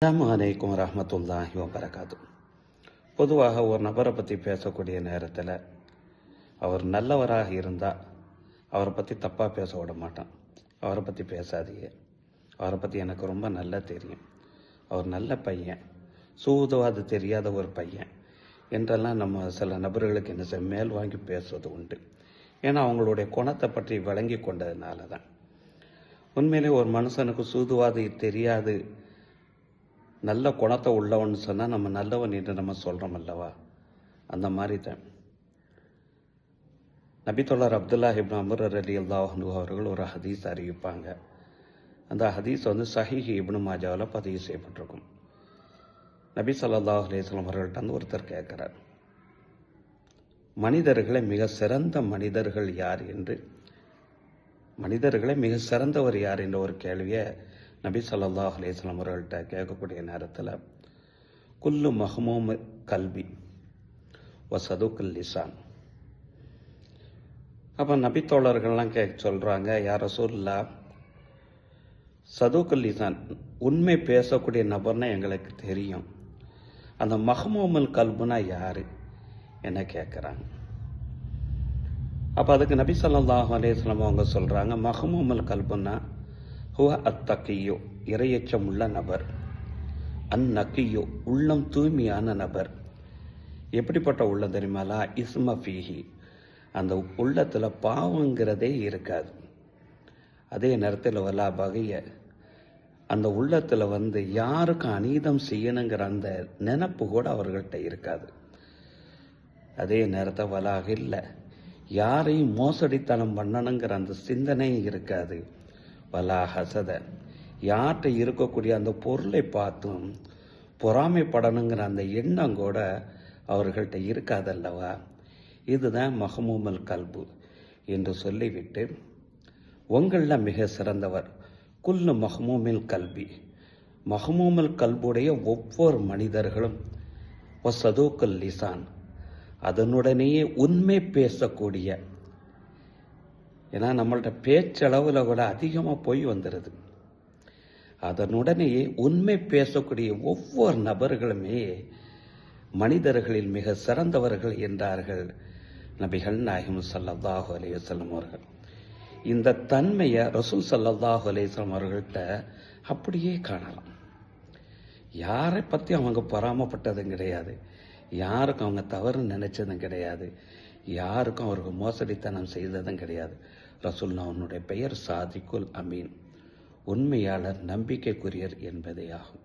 அஸ்ஸலாமு அலைக்கும் வரஹ்மத்துல்லாஹி வபரகாத்து. பொதுவாக ஒரு நபரை பற்றி பேசக்கூடிய நேரத்தில் அவர் நல்லவராக இருந்தால் அவரை பற்றி தப்பாக பேச விட மாட்டான். அவரை பற்றி பேசாதீங்க, அவரை பற்றி எனக்கு ரொம்ப நல்லா தெரியும், அவர் நல்ல பையன், சூதுவாது தெரியாத ஒரு பையன் என்றெல்லாம் நம்ம சில நபர்களுக்கு என்ன செய்ய மேல் வாங்கி பேசுவது உண்டு. ஏன்னா அவங்களுடைய குணத்தை பற்றி விளங்கி கொண்டதுனால தான். உண்மையிலே ஒரு மனுஷனுக்கு சூதுவாது தெரியாது, நல்ல குணத்தை உள்ளவன்னு சொன்னால் நம்ம நல்லவன் என்று நம்ம சொல்கிறோம் அல்லவா? அந்த மாதிரி தான் நபித்தோழர் அப்துல்லா இப்னு அம்ர் ரலியல்லாஹு அன்ஹு அவர்கள் ஒரு ஹதீஸ் அறிவிப்பாங்க. அந்த ஹதீஸ் சஹீஹ் இப்னு மாஜாவில் பதிவு செய்யப்பட்டிருக்கும். நபி ஸல்லல்லாஹு அலைஹி வஸல்லம் அவர்கள்ட்ட ஒருத்தர் கேட்குறார், மனிதர்களை மிக சிறந்த மனிதர்கள் யார் என்று, மனிதர்களை மிக சிறந்தவர் யார் என்ற ஒரு கேள்வியை நபி ஸல்லல்லாஹு அலைஹி வஸல்லம் அவர்கள்ட்ட கேட்கக்கூடிய நேரத்தில் குல்லு மஹ்மூம் கல்வி வசதுக்குல் லிசான். அப்போ நபித்தோழர்கள்லாம் சொல்கிறாங்க, யார் ரசூலுல்லாஹ், சதுக்குல் லிசான் உண்மை பேசக்கூடிய நபர்னா எங்களுக்கு தெரியும், அந்த மஹ்மூமுல் கல்புனா யார் என்ன கேட்குறாங்க. அப்போ அதுக்கு நபி ஸல்லல்லாஹு அலைஹி வஸல்லம் அவங்க சொல்கிறாங்க, மஹ்மூமுல் கல்புனா ஹுவ அத்தகியோ இறையச்சம் உள்ள நபர், அந்நகியோ உள்ளம் தூய்மையான நபர். எப்படிப்பட்ட உள்ளம் தெரியுமாலா? இஸ்ம ஃபீஹி, அந்த உள்ளத்தில் பாவங்கிறதே இருக்காது. அதே நேரத்தில் வலா பகைய, அந்த உள்ளத்தில் யாருக்கும் அநீதம் செய்யணுங்கிற அந்த நினப்பு கூட அவர்கள்ட்ட இருக்காது. அதே நேரத்தில் வலாக இல்லை, யாரையும் மோசடித்தனம் பண்ணணுங்கிற அந்த சிந்தனையும் இருக்காது. வலா ஹசத, யார்கிட்ட இருக்கக்கூடிய அந்த பொருளை பார்த்தும் பொறாமைப்படணுங்கிற அந்த எண்ணம் கூட அவர்கள்ட்ட இருக்காதல்லவா? இதுதான் மஹ்மூமுல் கல்பு என்று சொல்லிவிட்டு, உங்களில் மிக சிறந்தவர் குல்லு மஹ்மூமில் கல்வி, மஹ்மூமுல் கல்புடைய ஒவ்வொரு மனிதர்களும் சதூக்குல் லிசான், அதனுடனேயே உண்மை பேசக்கூடிய, ஏன்னா நம்மள்ட்ட பேச்சளவில் கூட அதிகமாக போய் வந்துடுது, அதனுடனேயே உண்மை பேசக்கூடிய ஒவ்வொரு நபர்களுமே மனிதர்களில் மிக சிறந்தவர்கள் என்றார்கள் நபிகள் நாயகம் ஸல்லல்லாஹு அலைஹி வஸல்லம் அவர்கள். இந்த தன்மையை ரசூல் ஸல்லல்லாஹு அலைஹி வஸல்லம் அவர்கள்ட்ட அப்படியே காணலாம். யாரை பற்றி அவங்க பொறாமப்பட்டதும் கிடையாது, யாருக்கும் அவங்க தவறு நினைச்சதும் கிடையாது, யாருக்கும் அவருக்கு மோசடித்தனம் செய்ததும் கிடையாது. ரசூலுல்லாஹ்வுடைய பெயர் சாதிக்குல் அமீன், உண்மையாளர், நம்பிக்கைக்குரியர் என்பதே ஆகும்.